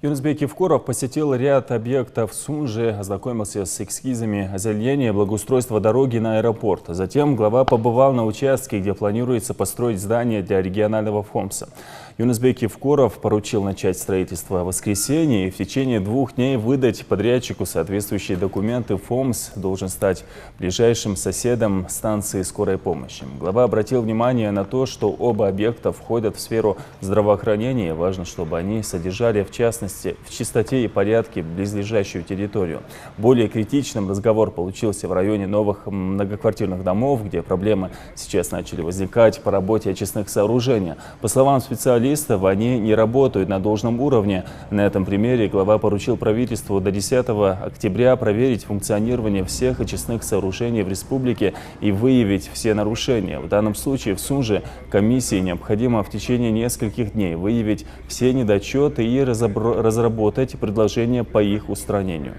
Юнусбек Евкуров посетил ряд объектов в Сунже, ознакомился с эскизами озеленения и благоустройства дороги на аэропорт. Затем глава побывал на участке, где планируется построить здание для регионального ФОМСа. Юнусбек Евкуров поручил начать строительство в воскресенье и в течение 2 дней выдать подрядчику соответствующие документы. ФОМС должен стать ближайшим соседом станции скорой помощи. Глава обратил внимание на то, что оба объекта входят в сферу здравоохранения. Важно, чтобы они содержали, в частности, в чистоте и порядке близлежащую территорию. Более критичным разговор получился в районе новых многоквартирных домов, где проблемы сейчас начали возникать по работе очистных сооружений. По словам специалистов, они не работают на должном уровне. На этом примере глава поручил правительству до 10 октября проверить функционирование всех очистных сооружений в республике и выявить все нарушения. В данном случае в Сунже комиссии необходимо в течение нескольких дней выявить все недочеты и разработать предложения по их устранению.